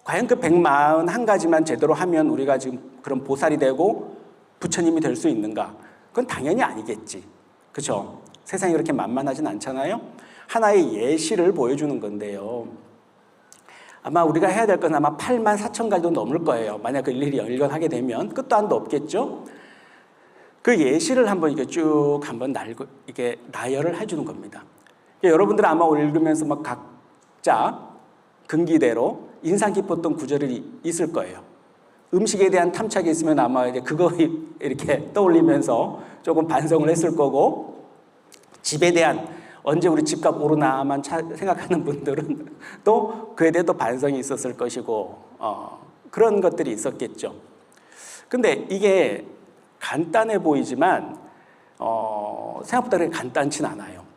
과연 그 141가지만 제대로 하면 우리가 지금 그런 보살이 되고 부처님이 될 수 있는가? 그건 당연히 아니겠지. 그렇죠? 세상이 그렇게 만만하진 않잖아요. 하나의 예시를 보여주는 건데요. 아마 우리가 해야 될 건 아마 84,000가지도 넘을 거예요. 만약 그 일일이 열거하게 되면 끝도 한도 없겠죠. 그 예시를 한번 이게 쭉 한번 이게 나열을 해주는 겁니다. 여러분들 아마 읽으면서 막 각자 근기대로 인상 깊었던 구절이 있을 거예요. 음식에 대한 탐착이 있으면 아마 이제 그거 이렇게 떠올리면서 조금 반성을 했을 거고, 집에 대한 언제 우리 집값 오르나만 생각하는 분들은 또 그에 대해 또 반성이 있었을 것이고, 그런 것들이 있었겠죠. 근데 이게 간단해 보이지만 생각보다 그렇게 간단치는 않아요.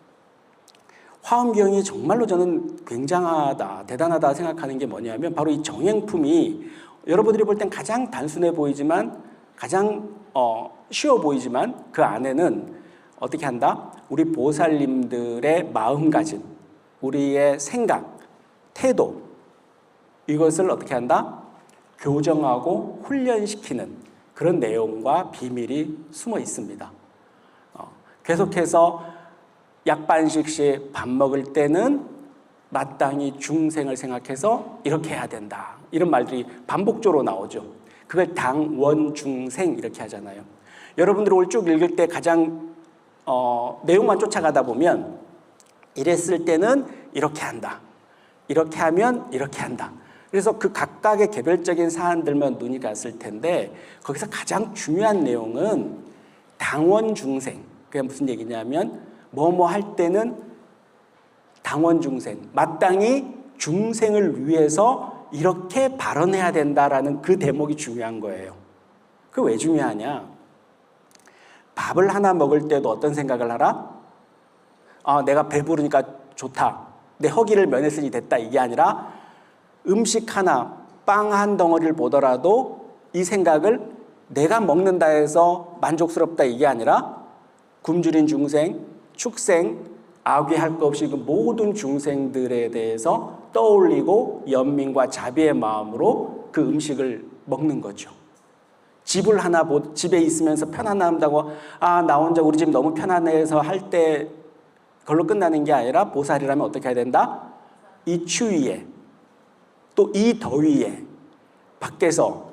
화엄경이 정말로 저는 굉장하다, 대단하다 생각하는 게 뭐냐면 바로 이 정행품이 여러분들이 볼 땐 가장 단순해 보이지만 가장 쉬워 보이지만 그 안에는 어떻게 한다? 우리 보살님들의 마음가짐, 우리의 생각, 태도, 이것을 어떻게 한다? 교정하고 훈련시키는 그런 내용과 비밀이 숨어 있습니다. 계속해서 약반씩씩 밥 먹을 때는 마땅히 중생을 생각해서 이렇게 해야 된다. 이런 말들이 반복적으로 나오죠. 그걸 당원중생 이렇게 하잖아요. 여러분들 오늘 쭉 읽을 때 가장 내용만 쫓아가다 보면 이랬을 때는 이렇게 한다. 이렇게 하면 이렇게 한다. 그래서 그 각각의 개별적인 사안들만 눈이 갔을 텐데 거기서 가장 중요한 내용은 당원중생. 그게 무슨 얘기냐면 뭐뭐 할 때는 당원중생, 마땅히 중생을 위해서 이렇게 발언해야 된다라는 그 대목이 중요한 거예요. 그게 왜 중요하냐? 밥을 하나 먹을 때도 어떤 생각을 하라? 내가 배부르니까 좋다. 내 허기를 면했으니 됐다. 이게 아니라 음식 하나, 빵 한 덩어리를 보더라도 이 생각을 내가 먹는다 해서 만족스럽다. 이게 아니라 굶주린 중생, 축생, 아귀할 것 없이 그 모든 중생들에 대해서 떠올리고 연민과 자비의 마음으로 그 음식을 먹는 거죠. 집에 있으면서 편안하다고 나 혼자 우리 집 너무 편안해서 할 때 그걸로 끝나는 게 아니라 보살이라면 어떻게 해야 된다? 이 추위에 또 이 더위에 밖에서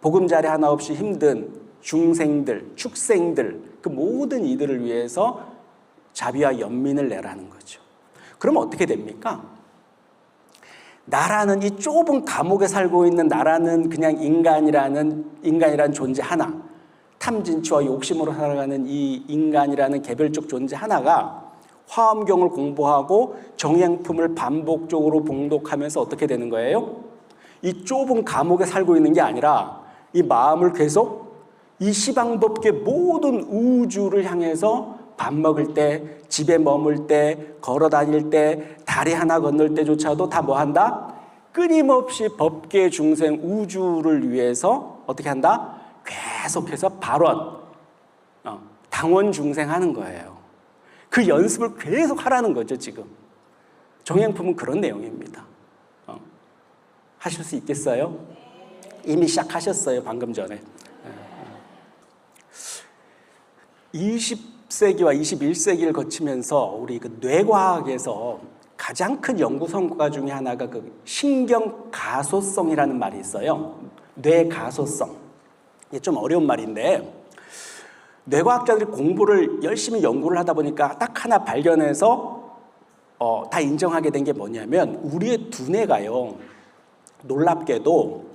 보금자리 하나 없이 힘든 중생들, 축생들 그 모든 이들을 위해서 자비와 연민을 내라는 거죠. 그러면 어떻게 됩니까? 나라는 이 좁은 감옥에 살고 있는 나라는 그냥 인간이라는 존재 하나, 탐진치와 욕심으로 살아가는 이 인간이라는 개별적 존재 하나가 화엄경을 공부하고 정행품을 반복적으로 봉독하면서 어떻게 되는 거예요? 이 좁은 감옥에 살고 있는 게 아니라 이 마음을 계속 이 시방법계 모든 우주를 향해서 밥 먹을 때, 집에 머물 때, 걸어 다닐 때, 다리 하나 건널 때조차도 다 뭐 한다? 끊임없이 법계 중생 우주를 위해서 어떻게 한다? 계속해서 발언, 당원 중생하는 거예요. 그 연습을 계속 하라는 거죠, 지금. 정행품은 그런 내용입니다. 하실 수 있겠어요? 이미 시작하셨어요, 방금 전에. 20세기와 21세기를 거치면서 우리 그 뇌과학에서 가장 큰 연구 성과 중에 하나가 그 신경가소성이라는 말이 있어요. 뇌가소성. 이게 좀 어려운 말인데 뇌과학자들이 공부를 열심히 연구를 하다 보니까 딱 하나 발견해서 다 인정하게 된 게 뭐냐면 우리의 두뇌가요. 놀랍게도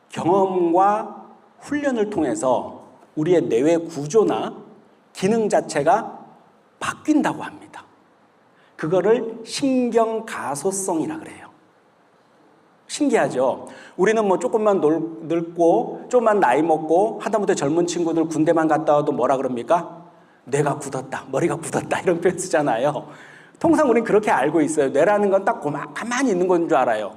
경험과 훈련을 통해서 우리의 뇌의 구조나 기능 자체가 바뀐다고 합니다. 그거를 신경가소성이라 그래요. 신기하죠? 우리는 뭐 조금만 늙고 조금만 나이 먹고 하다못해 젊은 친구들 군대만 갔다 와도 뭐라 그럽니까? 뇌가 굳었다, 머리가 굳었다 이런 표현 쓰잖아요. 통상 우리는 그렇게 알고 있어요. 뇌라는 건 딱 가만히 있는 건 줄 알아요.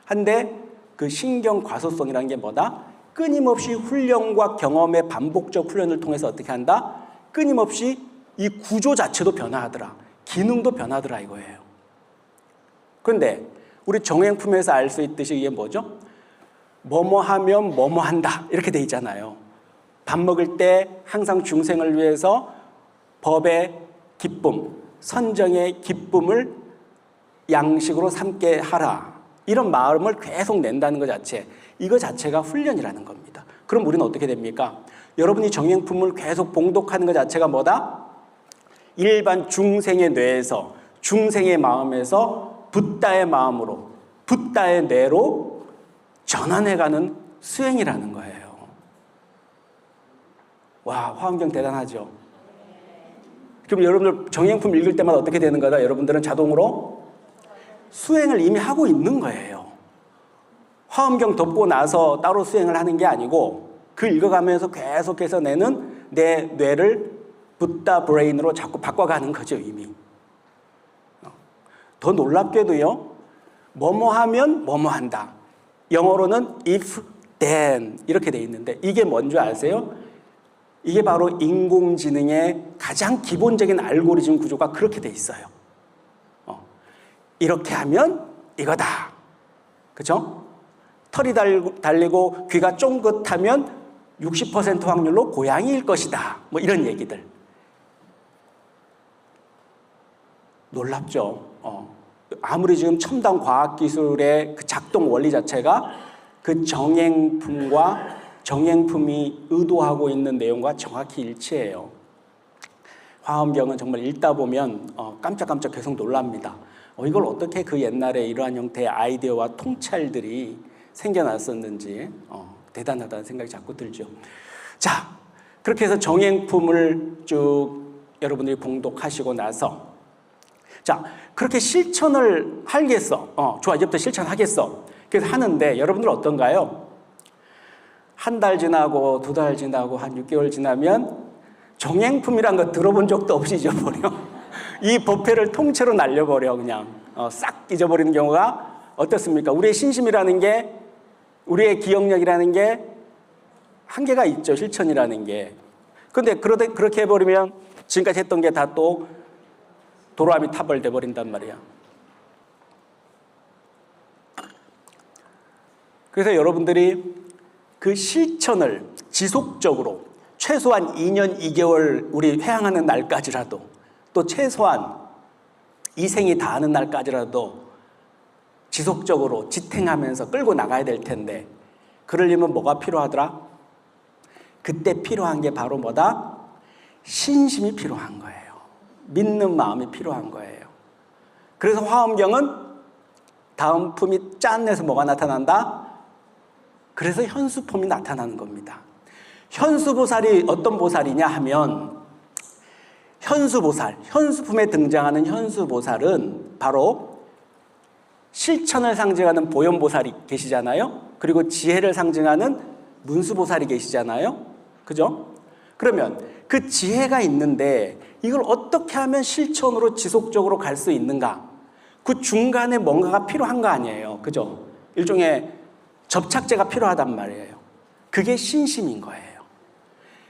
한데 그 신경과소성이라는 게 뭐다? 끊임없이 훈련과 경험의 반복적 훈련을 통해서 어떻게 한다? 끊임없이 이 구조 자체도 변화하더라. 기능도 변하더라 이거예요. 그런데 우리 정행품에서 알 수 있듯이 이게 뭐죠? 뭐뭐 하면 뭐뭐 한다 이렇게 돼 있잖아요. 밥 먹을 때 항상 중생을 위해서 법의 기쁨, 선정의 기쁨을 양식으로 삼게 하라. 이런 마음을 계속 낸다는 것 자체, 이거 자체가 훈련이라는 겁니다. 그럼 우리는 어떻게 됩니까? 여러분이 정행품을 계속 봉독하는 것 자체가 뭐다? 일반 중생의 뇌에서, 중생의 마음에서 붓다의 마음으로, 붓다의 뇌로 전환해가는 수행이라는 거예요. 와, 화엄경 대단하죠? 그럼 여러분들 정행품 읽을 때마다 어떻게 되는 거다? 여러분들은 자동으로 수행을 이미 하고 있는 거예요. 화엄경 덮고 나서 따로 수행을 하는 게 아니고 그 읽어가면서 계속해서 내는 내 뇌를 붓다 브레인으로 자꾸 바꿔가는 거죠, 이미. 더 놀랍게도요, 뭐뭐 하면 뭐뭐 한다. 영어로는 if, then 이렇게 돼 있는데 이게 뭔지 아세요? 이게 바로 인공지능의 가장 기본적인 알고리즘 구조가 그렇게 돼 있어요. 이렇게 하면 이거다. 그죠? 털이 달리고 귀가 쫑긋하면 60% 확률로 고양이일 것이다. 뭐 이런 얘기들. 놀랍죠? 아무리 지금 첨단 과학기술의 그 작동 원리 자체가 그 정행품과 정행품이 의도하고 있는 내용과 정확히 일치해요. 화엄경은 정말 읽다 보면 깜짝깜짝 계속 놀랍니다. 이걸 어떻게 그 옛날에 이러한 형태의 아이디어와 통찰들이 생겨났었는지 대단하다는 생각이 자꾸 들죠. 자, 그렇게 해서 정행품을 쭉 여러분들이 봉독하시고 나서 자, 그렇게 실천을 하겠어. 좋아, 이제부터 실천하겠어. 그래서 하는데 여러분들 어떤가요? 한 달 지나고 2달 지나고 한 6개월 지나면 정행품이란 거 들어본 적도 없이 잊어버려. 이 법회를 통째로 날려버려. 그냥 싹 잊어버리는 경우가 어떻습니까? 우리의 신심이라는 게, 우리의 기억력이라는 게 한계가 있죠. 실천이라는 게. 그런데 그렇게 해버리면 지금까지 했던 게 다 또 도로아미 타벌 돼버린단 말이야. 그래서 여러분들이 그 실천을 지속적으로 최소한 2년 2개월 우리 회항하는 날까지라도, 또 최소한 이 생이 다하는 날까지라도 지속적으로 지탱하면서 끌고 나가야 될 텐데, 그러려면 뭐가 필요하더라? 그때 필요한 게 바로 뭐다? 신심이 필요한 거예요. 믿는 마음이 필요한 거예요. 그래서 화엄경은 다음 품이 짠해서 뭐가 나타난다? 그래서 현수품이 나타나는 겁니다. 현수보살이 어떤 보살이냐 하면, 현수보살, 현수품에 등장하는 현수보살은 바로 실천을 상징하는 보현보살이 계시잖아요. 그리고 지혜를 상징하는 문수보살이 계시잖아요. 그죠? 그러면 그 지혜가 있는데 이걸 어떻게 하면 실천으로 지속적으로 갈 수 있는가? 그 중간에 뭔가가 필요한 거 아니에요. 그죠? 일종의 접착제가 필요하단 말이에요. 그게 신심인 거예요.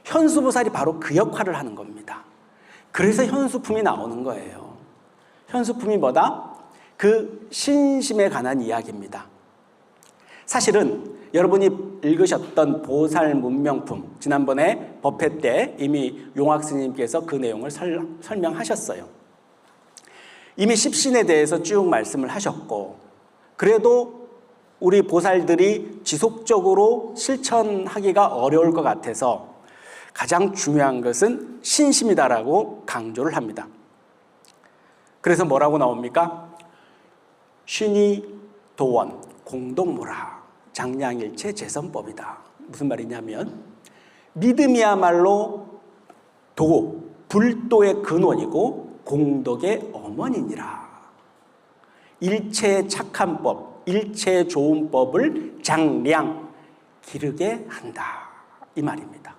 현수보살이 바로 그 역할을 하는 겁니다. 그래서 현수품이 나오는 거예요. 현수품이 뭐다? 그 신심에 관한 이야기입니다. 사실은 여러분이 읽으셨던 보살 문명품, 지난번에 법회 때 이미 용학 스님께서 그 내용을 설명하셨어요. 이미 십신에 대해서 쭉 말씀을 하셨고, 그래도 우리 보살들이 지속적으로 실천하기가 어려울 것 같아서 가장 중요한 것은 신심이다라고 강조를 합니다. 그래서 뭐라고 나옵니까? 신이 도원, 공동모라, 장량일체 재선법이다. 무슨 말이냐면 믿음이야말로 도, 불도의 근원이고 공덕의 어머니니라. 일체의 착한 법, 일체의 좋은 법을 장량, 기르게 한다. 이 말입니다.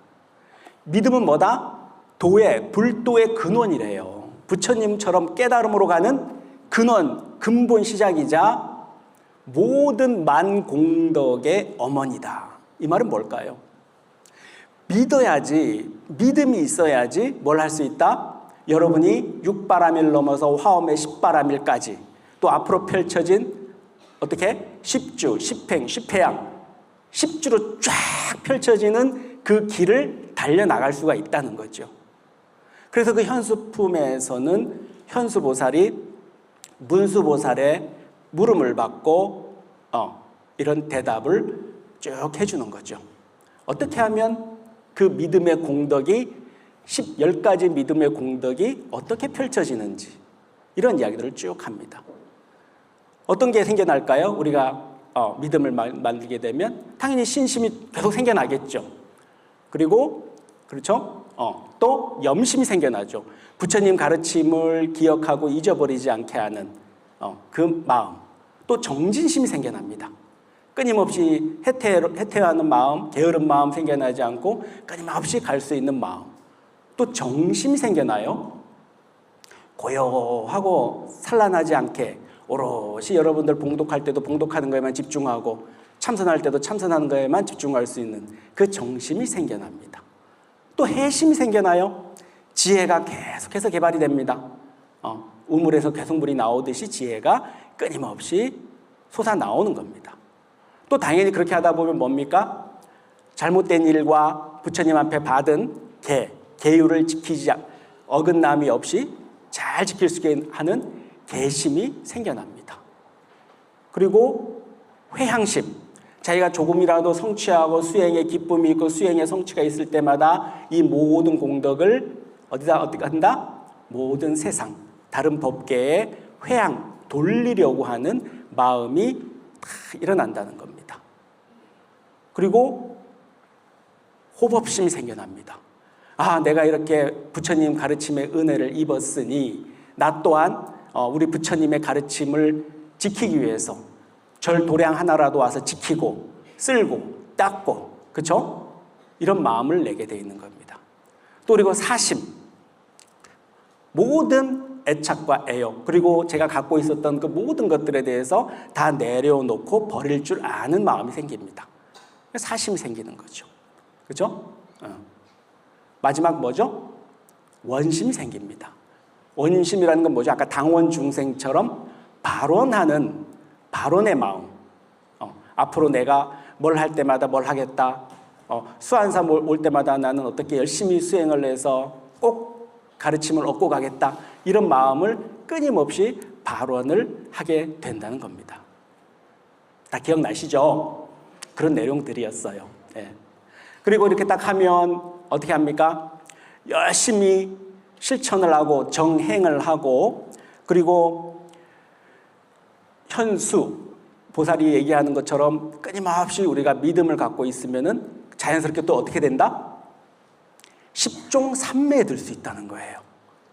믿음은 뭐다? 도의, 불도의 근원이래요. 부처님처럼 깨달음으로 가는 근원, 근본 시작이자 모든 만공덕의 어머니다. 이 말은 뭘까요? 믿어야지, 믿음이 있어야지 뭘 할 수 있다? 여러분이 6바라밀 넘어서 화엄의 10바라밀까지 또 앞으로 펼쳐진 어떻게? 십주, 십행, 십회양, 십주로 쫙 펼쳐지는 그 길을 달려나갈 수가 있다는 거죠. 그래서 그 현수품에서는 현수보살이 문수보살의 물음을 받고 이런 대답을 쭉 해주는 거죠. 어떻게 하면 그 믿음의 공덕이 10가지 믿음의 공덕이 어떻게 펼쳐지는지 이런 이야기들을 쭉 합니다. 어떤 게 생겨날까요? 우리가 믿음을 만들게 되면 당연히 신심이 계속 생겨나겠죠. 그리고 그렇죠? 또 염심이 생겨나죠. 부처님 가르침을 기억하고 잊어버리지 않게 하는 그 마음. 또 정진심이 생겨납니다. 끊임없이 해태하는 마음, 게으른 마음 생겨나지 않고 끊임없이 갈 수 있는 마음. 또 정심이 생겨나요. 고요하고 산란하지 않게 오롯이 여러분들 봉독할 때도 봉독하는 거에만 집중하고 참선할 때도 참선하는 거에만 집중할 수 있는 그 정심이 생겨납니다. 또 해심이 생겨나요. 지혜가 계속해서 개발이 됩니다. 우물에서 계속 물이 나오듯이 지혜가 끊임없이 솟아나오는 겁니다. 또 당연히 그렇게 하다 보면 뭡니까? 잘못된 일과 부처님 앞에 받은 계율을 지키지 어긋남이 없이 잘 지킬 수 있게 하는 계심이 생겨납니다. 그리고 회향심, 자기가 조금이라도 성취하고 수행에 기쁨이 있고 수행에 성취가 있을 때마다 이 모든 공덕을 어떻게 한다? 모든 세상, 다른 법계에 돌리려고 하는 마음이 다 일어난다는 겁니다. 그리고 호법심이 생겨납니다. 내가 이렇게 부처님 가르침의 은혜를 입었으니 나 또한 우리 부처님의 가르침을 지키기 위해서 절 도량 하나라도 와서 지키고 쓸고 닦고 그렇죠? 이런 마음을 내게 되어 있는 겁니다. 또 그리고 사심, 모든 애착과 애욕 그리고 제가 갖고 있었던 그 모든 것들에 대해서 다 내려놓고 버릴 줄 아는 마음이 생깁니다. 사심이 생기는 거죠. 그렇죠? 마지막 뭐죠? 원심이 생깁니다. 원심이라는 건 뭐죠? 아까 당원 중생처럼 발원의 마음. 앞으로 내가 뭘 할 때마다 뭘 하겠다. 수한사 올 때마다 나는 어떻게 열심히 수행을 해서 꼭 가르침을 얻고 가겠다. 이런 마음을 끊임없이 발원을 하게 된다는 겁니다. 다 기억나시죠? 그런 내용들이었어요. 예. 그리고 이렇게 딱 하면 어떻게 합니까? 열심히 실천을 하고 정행을 하고 그리고 현수 보살이 얘기하는 것처럼 끊임없이 우리가 믿음을 갖고 있으면은 자연스럽게 또 어떻게 된다? 십종삼매에 들 수 있다는 거예요.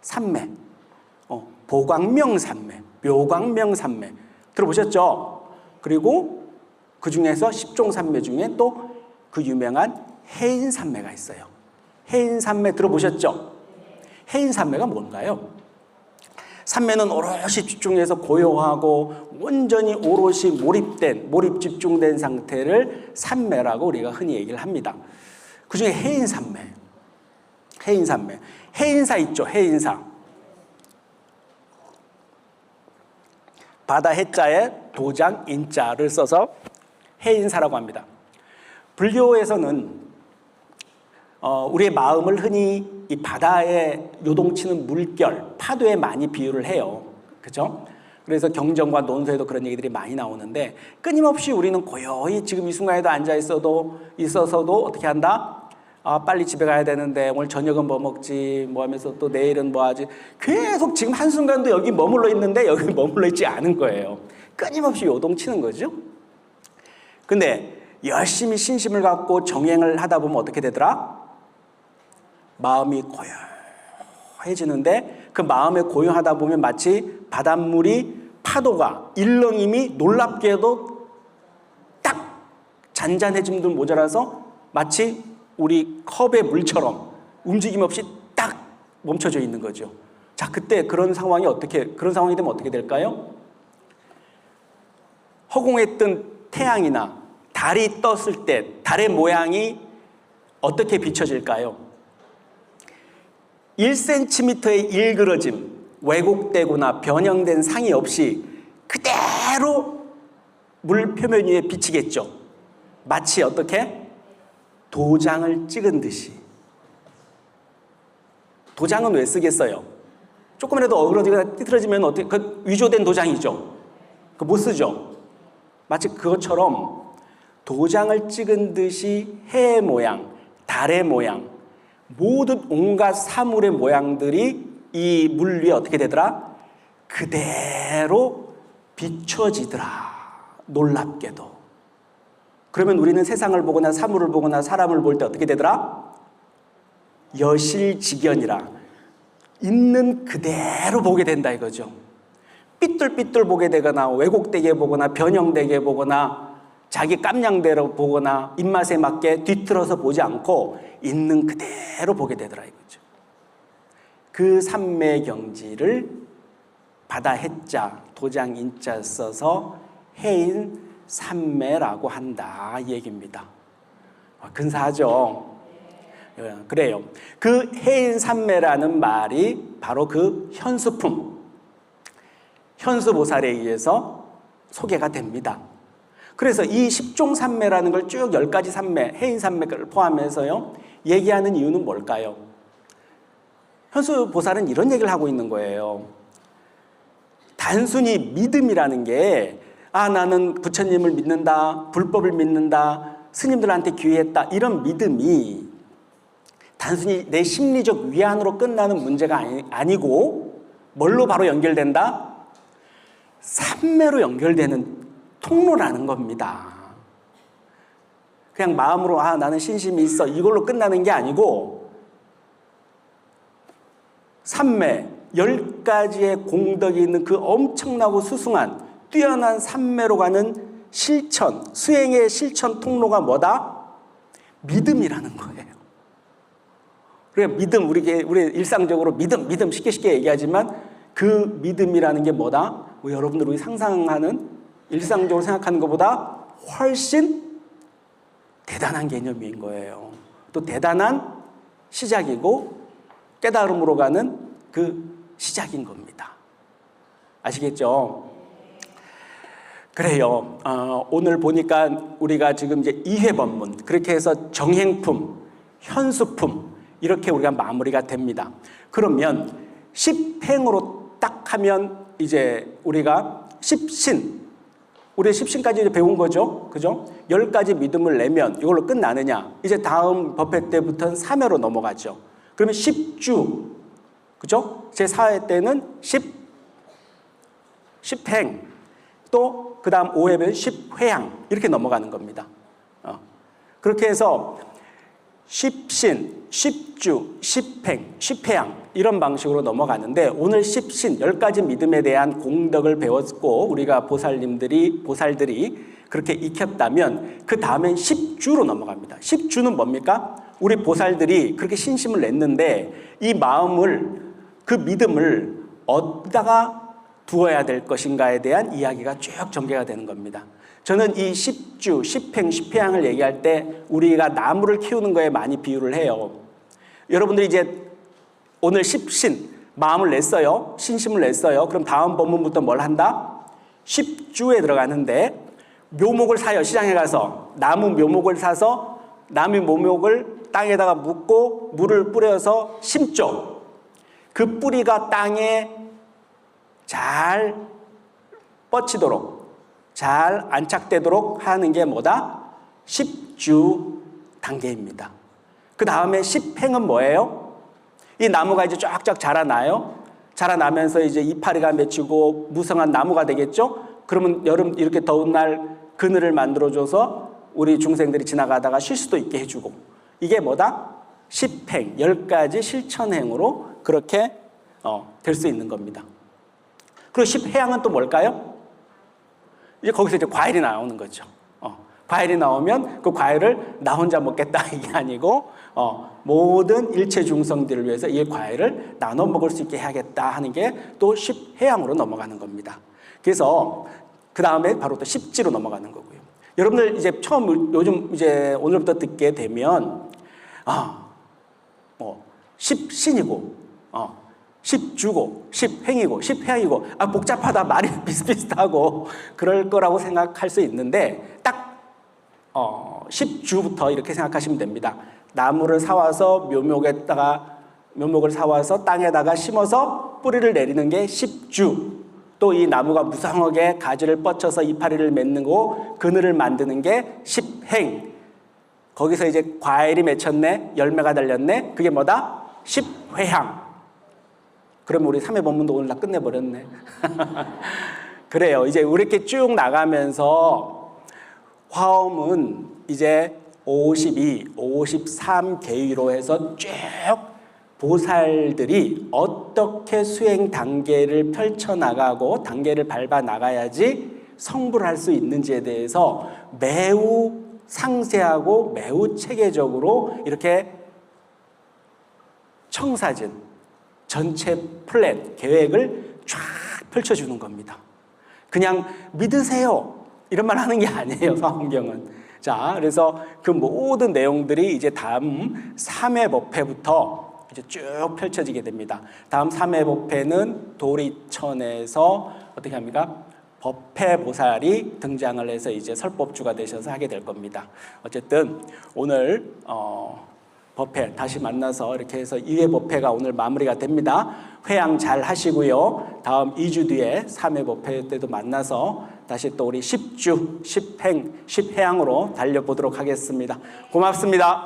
삼매, 보광명삼매, 묘광명삼매 들어보셨죠? 그리고 그 중에서 십종삼매 중에 또 그 유명한 해인삼매가 있어요. 해인삼매 들어보셨죠? 해인삼매가 뭔가요? 삼매는 오롯이 집중해서 고요하고 온전히 오롯이 몰입 집중된 상태를 삼매라고 우리가 흔히 얘기를 합니다. 그 중에 해인삼매. 해인사 있죠, 해인사. 바다 해자에 도장 인자를 써서 해인사라고 합니다. 불교에서는 우리의 마음을 흔히 이 바다에 요동치는 물결, 파도에 많이 비유를 해요. 그죠? 그래서 경전과 논서에도 그런 얘기들이 많이 나오는데 끊임없이 우리는 고요히 지금 이 순간에도 앉아 있어서도 어떻게 한다? 빨리 집에 가야 되는데 오늘 저녁은 뭐 먹지? 뭐 하면서 또 내일은 뭐 하지? 계속 지금 한순간도 여기 머물러 있는데 여기 머물러 있지 않은 거예요. 끊임없이 요동치는 거죠. 근데 열심히 신심을 갖고 정행을 하다 보면 어떻게 되더라? 마음이 고요해지는데 그 마음에 고요하다 보면 마치 바닷물이 파도가 일렁임이 놀랍게도 딱 잔잔해짐도 모자라서 마치 우리 컵의 물처럼 움직임 없이 딱 멈춰져 있는 거죠. 자, 그때 그런 상황이 되면 어떻게 될까요? 허공에 뜬 태양이나 달이 떴을 때 달의 모양이 어떻게 비춰질까요? 1cm의 일그러짐, 왜곡되거나 변형된 상이 없이 그대로 물 표면 위에 비치겠죠. 마치 어떻게? 도장을 찍은 듯이. 도장은 왜 쓰겠어요? 조금이라도 어그러지거나 띠틀어지면 어떻게, 그 위조된 도장이죠. 그 못 쓰죠. 마치 그것처럼 도장을 찍은 듯이 해의 모양, 달의 모양, 모든 온갖 사물의 모양들이 이 물 위에 어떻게 되더라? 그대로 비춰지더라. 놀랍게도. 그러면 우리는 세상을 보거나 사물을 보거나 사람을 볼 때 어떻게 되더라? 여실직연이라. 있는 그대로 보게 된다 이거죠. 삐뚤삐뚤 보게 되거나 왜곡되게 보거나 변형되게 보거나 자기 깜냥대로 보거나 입맛에 맞게 뒤틀어서 보지 않고 있는 그대로 보게 되더라 이거죠. 그 삼매경지를 바다 해자, 도장 인자 써서 해인 삼매라고 한다 이 얘기입니다. 근사하죠? 그래요. 그 해인 삼매라는 말이 바로 그 현수품, 현수보살에 의해서 소개가 됩니다. 그래서 이 10종 삼매라는 걸 쭉 10가지 삼매, 해인 삼매를 포함해서요 얘기하는 이유는 뭘까요? 현수보살은 이런 얘기를 하고 있는 거예요. 단순히 믿음이라는 게 나는 부처님을 믿는다, 불법을 믿는다, 스님들한테 귀의했다 이런 믿음이 단순히 내 심리적 위안으로 끝나는 문제가 아니고 뭘로 바로 연결된다? 삼매로 연결되는 통로라는 겁니다. 그냥 마음으로 나는 신심이 있어 이걸로 끝나는 게 아니고 삼매 10가지의 공덕이 있는 그 엄청나고 수승한 뛰어난 삼매로 가는 실천, 수행의 실천 통로가 뭐다? 믿음이라는 거예요. 그러니까 믿음, 우리 일상적으로 믿음 쉽게 얘기하지만 그 믿음이라는 게 뭐다? 여러분들 우리 상상하는 일상적으로 생각하는 것보다 훨씬 대단한 개념인 거예요. 또 대단한 시작이고 깨달음으로 가는 그 시작인 겁니다. 아시겠죠? 그래요. 오늘 보니까 우리가 지금 이제 이회법문, 그렇게 해서 정행품, 현수품, 이렇게 우리가 마무리가 됩니다. 그러면 십행으로 딱 하면 이제 우리가 십신, 우리 십신까지 이제 배운 거죠. 그죠? 10가지 믿음을 내면 이걸로 끝나느냐? 이제 다음 법회 때부터는 3회로 넘어가죠. 그러면 10주, 그죠? 제 4회 때는 10행, 또 그 다음 5회면 10회양, 이렇게 넘어가는 겁니다. 그렇게 해서 10신, 10주, 10행, 10회양 이런 방식으로 넘어가는데 오늘 10신, 10가지 믿음에 대한 공덕을 배웠고 우리가 보살들이 그렇게 익혔다면 그 다음엔 10주로 넘어갑니다. 10주는 뭡니까? 우리 보살들이 그렇게 신심을 냈는데 이 마음을, 그 믿음을 어디다가 두어야 될 것인가에 대한 이야기가 쭉 전개가 되는 겁니다. 저는 이 10주, 10행, 10회양을 얘기할 때 우리가 나무를 키우는 거에 많이 비유를 해요. 여러분들이 이제 오늘 10신, 마음을 냈어요. 신심을 냈어요. 그럼 다음 법문부터 뭘 한다? 10주에 들어가는데 묘목을 사요. 시장에 가서 나무 묘목을 사서 나무 묘목을 땅에다가 묻고 물을 뿌려서 심죠. 그 뿌리가 땅에 잘 뻗치도록, 잘 안착되도록 하는 게 뭐다? 10주 단계입니다. 그 다음에 10행은 뭐예요? 이 나무가 이제 쫙쫙 자라나요. 자라나면서 이제 이파리가 맺히고 무성한 나무가 되겠죠? 그러면 여름 이렇게 더운 날 그늘을 만들어줘서 우리 중생들이 지나가다가 쉴 수도 있게 해주고, 이게 뭐다? 10행, 10가지 실천행으로 그렇게 될 수 있는 겁니다. 그리고 10회양은 또 뭘까요? 이제 거기서 이제 과일이 나오는 거죠. 과일이 나오면 그 과일을 나 혼자 먹겠다 이게 아니고 모든 일체 중성들을 위해서 이 과일을 나눠 먹을 수 있게 해야겠다 하는 게 또 10회양으로 넘어가는 겁니다. 그래서 그 다음에 바로 또 10지로 넘어가는 거고요. 여러분들 이제 요즘 이제 오늘부터 듣게 되면 10신이고 10주고 10행이고 10해양이고 복잡하다 말이 비슷비슷하고 그럴 거라고 생각할 수 있는데 딱 10주부터 이렇게 생각하시면 됩니다. 나무를 사와서 묘목을 사와서 땅에다가 심어서 뿌리를 내리는 게 10주. 또 이 나무가 무성하게 가지를 뻗쳐서 이파리를 맺는 거 그늘을 만드는 게 10행. 거기서 이제 과일이 맺혔네, 열매가 달렸네. 그게 뭐다? 10회향. 그러면 우리 3회 본문도 오늘 다 끝내버렸네. 그래요. 이제 이렇게 쭉 나가면서 화엄은 이제 52, 53 계위로 해서 쭉 보살들이 어떻게 수행 단계를 펼쳐나가고 단계를 밟아 나가야지 성불을 할 수 있는지에 대해서 매우 상세하고 매우 체계적으로 이렇게 청사진, 전체 플랜, 계획을 쫙 펼쳐주는 겁니다. 그냥 믿으세요 이런 말 하는 게 아니에요, 화엄경은. 자, 그래서 그 모든 내용들이 이제 다음 3회 법회부터 이제 쭉 펼쳐지게 됩니다. 다음 3회 법회는 도리천에서 어떻게 합니까? 법회보살이 등장을 해서 이제 설법주가 되셔서 하게 될 겁니다. 어쨌든 오늘 법회 다시 만나서 이렇게 해서 2회 법회가 오늘 마무리가 됩니다. 회양 잘 하시고요. 다음 2주 뒤에 3회 법회 때도 만나서 다시 또 우리 10주, 10행, 10회양으로 달려보도록 하겠습니다. 고맙습니다.